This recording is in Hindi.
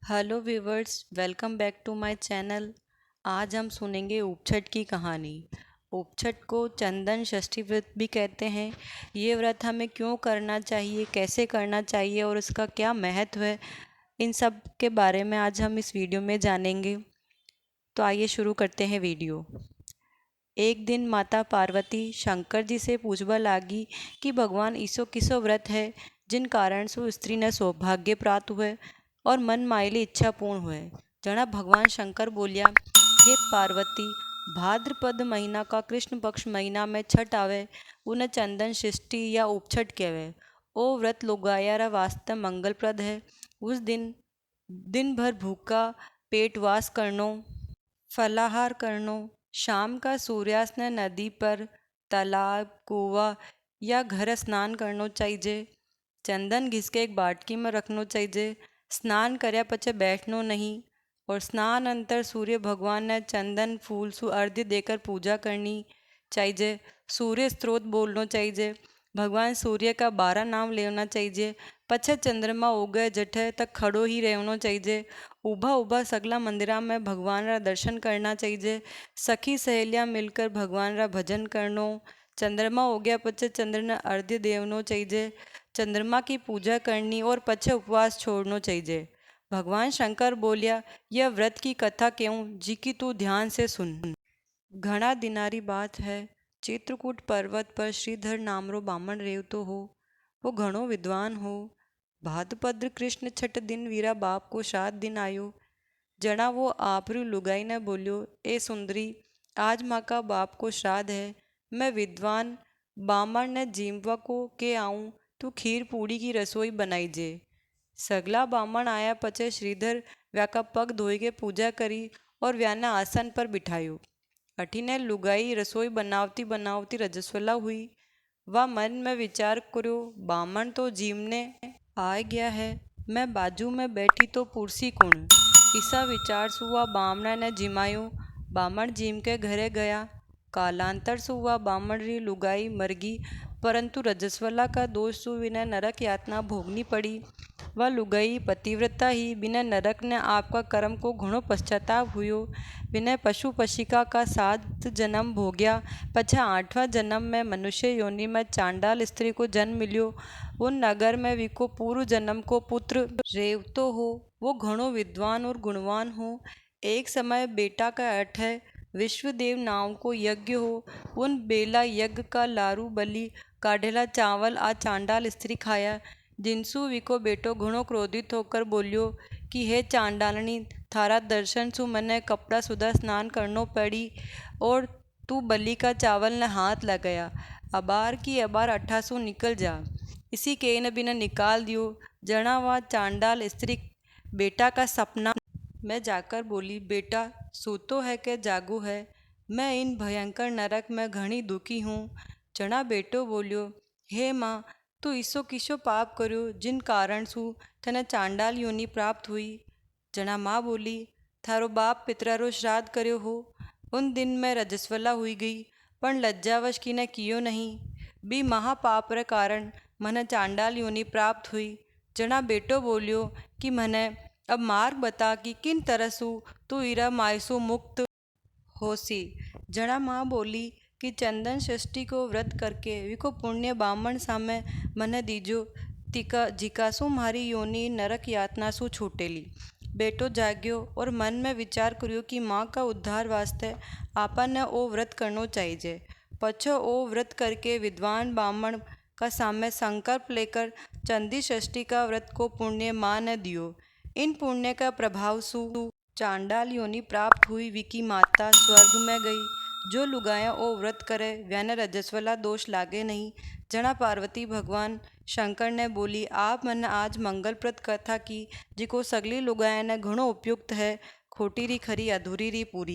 Hello viewers, welcome back to my channel. आज हम सुनेंगे उपछठ की कहानी। उपछठ को चंदन षष्ठी व्रत भी कहते हैं। ये व्रत हमें क्यों करना चाहिए, कैसे करना चाहिए और उसका क्या महत्व है, इन सब के बारे में आज हम इस वीडियो में जानेंगे। तो आइए शुरू करते हैं वीडियो। एक दिन माता पार्वती शंकर जी से पूछवा लागी कि भगवान ईसो किसो व्रत है जिन कारण से स्त्री ने सौभाग्य प्राप्त हुए और मन मायली इच्छा पूर्ण हुए। जना भगवान शंकर बोलिया, हे पार्वती, भाद्रपद महीना का कृष्ण पक्ष महीना में छठ आवे उन्हें चंदन षष्ठी या उपछठ कहवे। ओ व्रत लोगायारा वास्ते मंगलप्रद है। उस दिन दिन भर भूखा पेट वास करनो, फलाहार करनो, शाम का सूर्यास्त ने नदी पर, तालाब, कुआ या घर स्नान करनो चाहिए। चंदन घिस के एक बाटकी में रखनो चाहिए। स्नान કર્યા પછી बैठनो नहीं और स्नान अंतर सूर्य भगवान ने चंदन फूल सु अर्घ्य देकर पूजा करनी चाहिए। सूर्य स्त्रोत बोलना चाहिए। भगवान सूर्य का 12 नाम लेना चाहिए। पछे चंद्रमा उगे जठे तक खड़ो ही रहना चाहिए। ऊभा ऊभा सगला मंदिरा में भगवान रा दर्शन करना चाहिए। सखी सहेलियाँ मिलकर भगवान रा भजन करनो। चंद्रमा उगया पछे चंद्र ने अर्घ्य देवनो चाहिए। चंद्रमा की पूजा करनी और पछे उपवास छोड़ना चाहिए। भगवान शंकर बोलिया, यह व्रत की कथा क्यों जी की तू ध्यान से सुन। घना दिनारी बात है। चित्रकूट पर्वत पर श्रीधर नामरो बामण रेवतो हो। वो घणो विद्वान हो। भाद्रपद कृष्ण छठ दिन वीरा बाप को 7 दिन आयो। जना वो आपरू लुगाई ने बोलियो, ए सुंदरी, आज माँ का बाप को श्राद्ध है। मैं विद्वान बामण ने जीमवा को के आऊँ, तू खीर पूड़ी की रसोई बनाई जे। सगला बामण आया पचे श्रीधर व्या का पग धोई के पूजा करी और व्याना आसन पर बिठायो। अठीने लुगाई रसोई बनावती बनावती रजस्वला हुई। वह मन में विचार करो, बामण तो जीमने आ गया है, मैं बाजू में बैठी तो पुरसी कुण। इसा विचार सुआ बामण ने जिमायो। बामण जीम के घरे गया। कालांतर सुआ बामण री लुगाई मरगी, परंतु रजस्वला का दोष सु विनय नरक यातना भोगनी पड़ी। वह लुगाई पतिव्रता ही बिना नरक ने आपका कर्म को घणो पश्चाताप हुयो। बिना पशु पशिका का 7 जन्म भोग्या। पछा 8वां जन्म में मनुष्य योनि में चांडाल स्त्री को जन्म मिलियो। उन नगर में विको पूर्व जन्म को पुत्र रेवतो हो। वो घणो विद्वान और गुणवान हो। एक समय बेटा का अर्थ है विश्वदेव नाम को यज्ञ हो। उन बेला यज्ञ का लारू बलि काढ़ेला चावल आ चांडाल स्त्री खाया। जिनसु विको बेटो घणो क्रोधित होकर बोलियो कि हे चांडालनी, थारा दर्शन सु मने कपड़ा सुधा स्नान करनो पड़ी और तू बलि का चावल ने हाथ लगाया। अबार की अबार अठासु निकल जा। इसी के न बिना निकाल दियो। जना वह चांडाल स्त्री बेटा का सपना मैं जाकर बोली, बेटा सूतो है कि जागू है, मैं इन भयंकर नरक में घणी दुखी हूँ। जना बेटो बोलियो, हे माँ, तू ईसो किसो पाप कर्यो जिन कारण सु तने चांडाल योनि प्राप्त हुई। जना माँ बोली, थारो बाप पितरारो श्राद्ध कर्यो हो। उन दिन मैं रजस्वला हुई गई, पण लज्जावश की ने कियो नहीं। बी महापाप रे कारण मने चांडाल योनि प्राप्त हुई। जना बेटो बोलियो कि मने अब मार्ग बता कि किन तरह सु तू इरा मायसु मुक्त होसी। जना माँ बोली कि चंदन षष्ठी को व्रत करके विको पुण्य बामण सामे मने दीजो, तिका जिकासु मारी योनि नरक यातना सु छूटेली। बेटो जाग्यो और मन में विचार करियो कि माँ का उद्धार वास्ते आपन ने ओ व्रत करनो चाहिए। पछो ओ व्रत करके विद्वान बामण का सामे संकल्प लेकर चंदी षष्ठी का व्रत को पुण्य माँ ने दियो। इन पुण्य का प्रभाव सु चांडाल योनि प्राप्त हुई विकी माता स्वर्ग में गई। जो लुगाया ओ व्रत करे व्याने रजस्वला दोष लागे नहीं। जना पार्वती भगवान शंकर ने बोली, आप मन आज मंगलप्रद कथा की जिको सगली लुगाया ने घणो उपयुक्त है, खोटी री खरी अधूरी री पूरी।